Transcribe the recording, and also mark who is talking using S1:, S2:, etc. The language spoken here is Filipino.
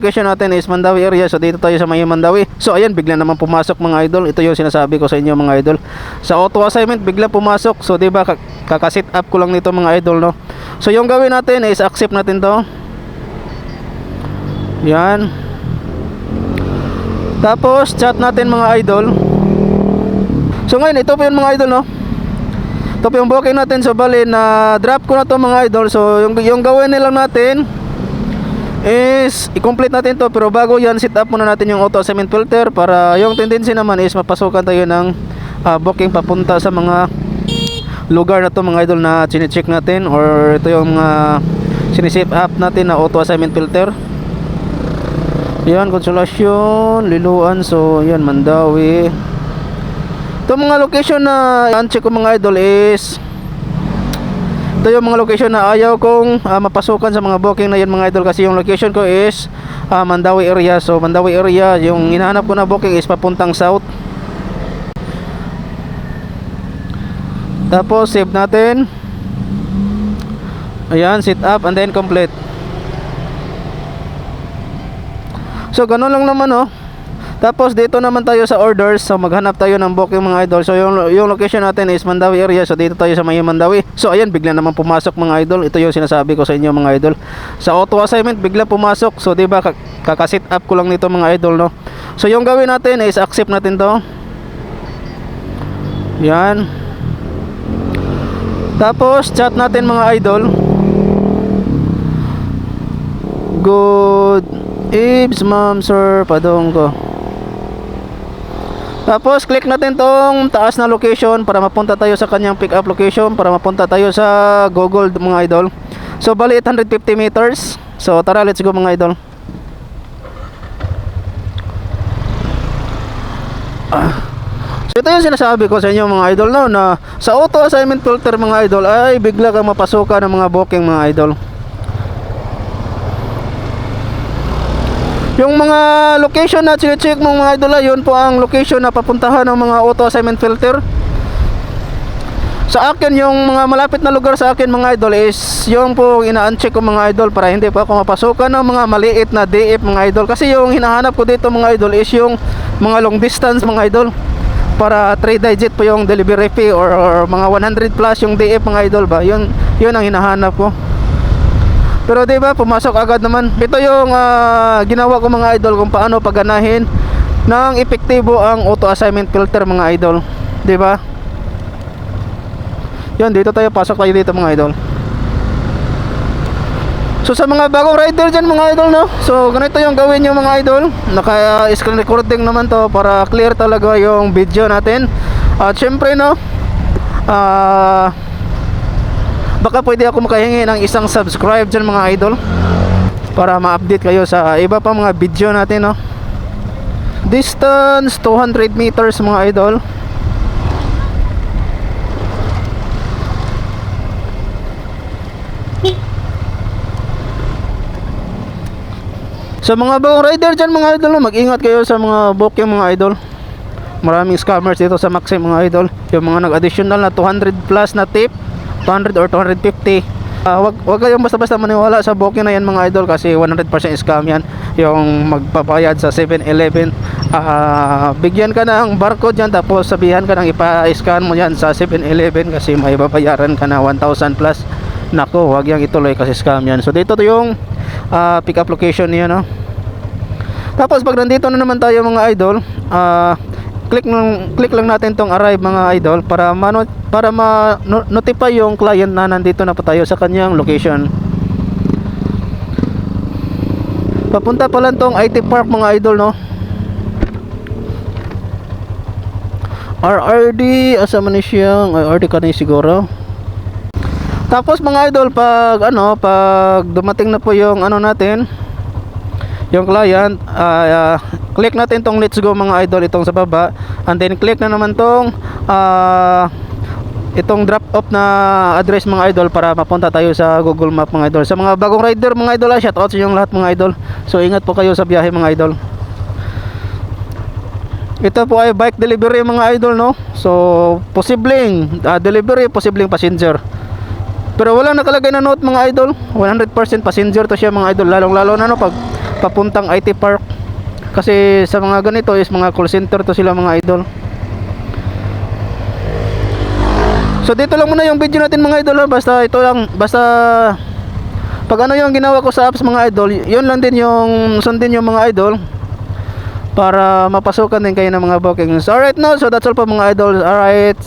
S1: Location natin is Mandawi area. So dito tayo sa may Mandawi. So ayan, bigla naman pumasok mga idol. Ito yung sinasabi ko sa inyo mga idol. Sa auto assignment bigla pumasok. So 'di ba kaka-set up ko lang nito mga idol, no. So yung gawin natin is accept natin 'to. Yan. Tapos chat natin mga idol. So ngayon ito po yung mga idol, no. Ito po yung booking natin. So bali na drop ko na to mga idol. So yung gawin nilang natin is i-complete natin to, pero bago yan set up muna natin yung auto assignment filter para yung tendency naman is mapasukan tayo ng booking papunta sa mga lugar na to mga idol na chine-check natin, or ito yung sinisave up natin na auto assignment filter. Yan, Consolacion, Liloan. So yan, Mandawi. Ito mga location na uncheck ko mga idol is ito yung mga location na ayaw kong mapasukan sa mga booking na yun mga idol, kasi yung location ko is Mandawi area. So Mandawi area, yung hinahanap ko na booking is papuntang south. Tapos save natin. Ayan, set up and then complete. So ganun lang naman, oh. Tapos dito naman tayo sa orders. So maghanap tayo ng booking mga idol. So yung location natin is Mandawi area. So dito tayo sa may Mandawi. So ayan, bigla naman pumasok mga idol. Ito yung sinasabi ko sa inyo mga idol. Sa auto assignment bigla pumasok. So 'di ba kaka-set up ko lang nito mga idol, no. So yung gawin natin is accept natin 'to. Yan. Tapos chat natin mga idol. Good eves ma'am, sir, padong ko. Tapos click natin tong taas na location para mapunta tayo sa kanyang pick up location, para mapunta tayo sa Google mga idol. So bali 850 meters. So tara, let's go mga idol. So ito yung sinasabi ko sa inyo mga idol, no, na sa auto assignment filter mga idol ay bigla kang mapasukan ng mga booking mga idol. Yung mga location na check mo mga idol, yun po ang location na papuntahan ng mga auto assignment filter. Sa akin, yung mga malapit na lugar sa akin mga idol is yung po ina-uncheck ko mga idol, para hindi pa ako mapasukan ng mga maliit na DF mga idol. Kasi yung hinahanap ko dito mga idol is yung mga long distance mga idol, para 3 digit po yung delivery fee, or mga 100 plus yung DF mga idol ba. Yun ang hinahanap ko. Pero diba, pumasok agad naman. Ito yung ginawa ko mga idol, kung paano pagganahin ng epektibo ang auto assignment filter mga idol. Diba? Yan, dito tayo, pasok tayo dito mga idol. So sa mga bagong rider dyan mga idol, no, so ganito yung gawin nyo mga idol. Naka screen recording naman to para clear talaga yung video natin. At syempre, no, baka pwede ako makahingi ng isang subscribe dyan mga idol, para ma-update kayo sa iba pa mga video natin, no. Distance 200 meters mga idol. Sa mga bagong rider dyan mga idol, mag-ingat kayo sa mga booking mga idol. Maraming scammers dito sa Maxim mga idol. Yung mga nag-additional na 200 plus na tip, 200 or 250. Wag kayong basta-basta maniwala sa booking na yan mga idol, kasi 100% scam yan. Yung magpapayad sa 7-Eleven, bigyan ka ng barcode yan, tapos sabihan ka ng ipa-scan mo yan sa 7-Eleven kasi may babayaran ka na 1,000 plus. Nako, wag yang ituloy kasi scam yan. So dito to yung pick up location niya, no. Tapos pag nandito na naman tayo mga idol, click lang natin tong arrive mga idol, para ma-notify yung client na nandito na po tayo sa kanyang location. Papunta pa lang tong IT Park mga idol, no. RRD, asa man ni siyang RRD kanay siguro. Tapos mga idol, pag dumating na po yung natin, yung client, click natin tong let's go mga idol, itong sa baba, and then click na naman tong itong drop off na address mga idol, para mapunta tayo sa Google Map mga idol. Sa mga bagong rider mga idol, shout out sa inyong lahat mga idol. So ingat po kayo sa biyahe mga idol. Ito po ay bike delivery mga idol, no. So posibleng delivery, posibleng passenger. Pero walang nakalagay na note mga idol. 100% passenger to siya mga idol. Lalong lalo na, no, pag papuntang IT Park. Kasi sa mga ganito is mga call center to sila mga idol. So dito lang muna yung video natin mga idol ha. Basta ito lang, basta pag ano yung ginawa ko sa apps mga idol, yun lang din yung sundin yung mga idol para mapasukan din kayo ng mga bookings. Alright, no, so that's all po mga idol. Alright.